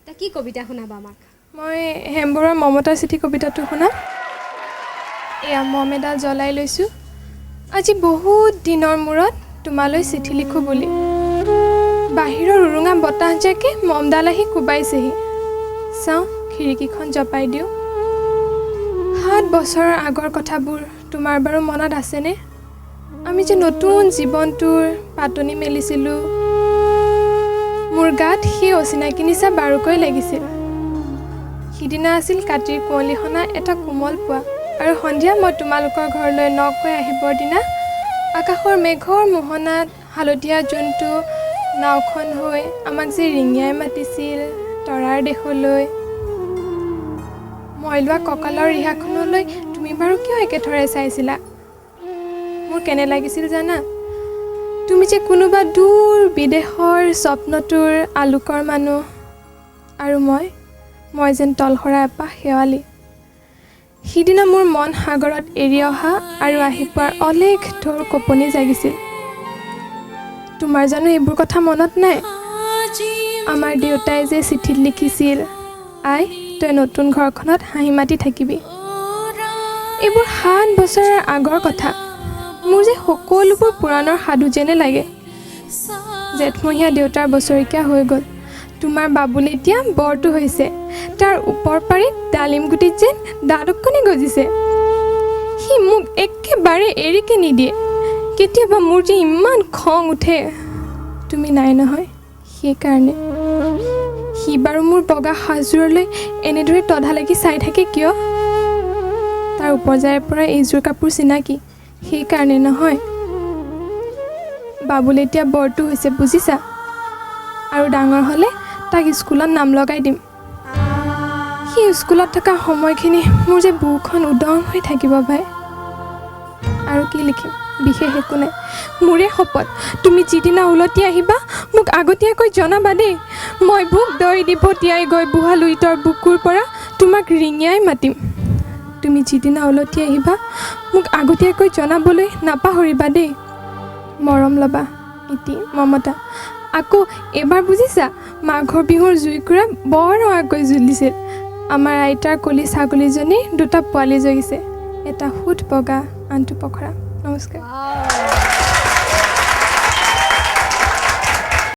তা কি কবিতা শুনাবা আমাক? মই হেমবৰুৱাৰ মমতাৰ চিঠি কবিতাটো শুনাম। এয়া মম এডাল জ্বলাই লৈছোঁ, আজি বহুত দিনৰ মূৰত তোমালৈ চিঠি লিখোঁ বুলি। বাহিৰৰ উৰুঙা বতাহ জাকে মমডাল আহি কোবাইছেহি। চাওঁ খিৰিকীখন জপাই দিওঁ। 7 বছৰৰ আগৰ কথাবোৰ তোমাৰ বাৰু মনত আছেনে? আমি যে নতুন জীৱনটোৰ পাতনি মেলিছিলোঁ। মোৰ গাত সেই অচিনাকি নিচা বাৰুকৈ লাগিছিল। সিদিনা আছিল কাতিৰ কুঁৱলীসনা এটা কোমল পুৱা, আৰু সন্ধিয়া মই তোমালোকৰ ঘৰলৈ নকৈ আহিবৰ দিনা আকাশৰ মেঘৰ মোহনাত হালধীয়া জোনটো নাওখন হৈ আমাক যে ৰিঙিয়াই মাতিছিল তৰাৰ দেশলৈ। মই লোৱা কঁকালৰ ৰিহাখনলৈ তুমি বাৰু কিয় একেথৰে চাইছিলা? মোৰ কেনে লাগিছিল জানা? তুমি যে কোনোবা দূৰ বিদেশৰ স্বপ্নটোৰ আলোকৰ মানুহ, আৰু মই যেন তলসৰা এপাহ শেৱালি। সিদিনা মোৰ মন সাগৰত এৰি অহা আৰু আহি পোৱাৰ অলেখ ঢৌৰ কঁপনি জাগিছিল। তোমাৰ জানো এইবোৰ কথা মনত নাই? আমাৰ দেউতাই যে চিঠিত লিখিছিল, আই তই নতুন ঘৰখনত হাঁহি মাতি থাকিবি। এইবোৰ 7 বছৰৰ আগৰ কথা। মোৰ যে সকলোবোৰ পুৰাণৰ সাধু যেনে লাগে। জেঠমহীয়া দেউতাৰ বছৰেকীয়া হৈ গ'ল। তোমাৰ বাবুলে এতিয়া বৰটো হৈছে। তাৰ ওপৰ পাৰিত ডালিম গুটিত যেন দাদুকনি গজিছে। সি মোক একেবাৰে এৰিকে নিদিয়ে। কেতিয়াবা মোৰ যে ইমান খং উঠে। তুমি নাই নহয়, সেইকাৰণে। সি বাৰু মোৰ বগা সাজযোৰলৈ এনেদৰে তধা লাগি চাই থাকে কিয়? তাৰ উপজাইৰ পৰা এইযোৰ কাপোৰ চিনাকি, সেইকাৰণে নহয়। বাবুলে এতিয়া বৰটো হৈছে বুজিছা? আৰু ডাঙৰ হ'লে তাক স্কুলত নাম লগাই দিম। সি স্কুলত থকা সময়খিনি মোৰ যে বুকুখন উদং হৈ থাকিব ভাই। আৰু কি লিখিম, বিশেষ একো নাই। মোৰে শপত, তুমি যিদিনা উলটি আহিবা মোক আগতীয়াকৈ জনাবা দেই। মই বুক দৈ দিব তিয়াই গৈ বুঢ়া লুইতৰ বুকুৰ পৰা তোমাক ৰিঙিয়াই মাতিম। তুমি যিদিনা উলটি আহিবা মোক আগতীয়াকৈ জনাবলৈ নাপাহৰিবা দেই। মৰম ল'বা, ইতি মমতা। আকৌ এবাৰ বুজিছা, মাঘৰ বিহুৰ জুইকুৰা বৰ ৰঙাকৈ জ্বলিছিল। আমাৰ আইতাৰ কলি ছাগলীজনী 2টা পোৱালি জগিছে, এটা সুত বগা আনটো পখৰা। নমস্কাৰ।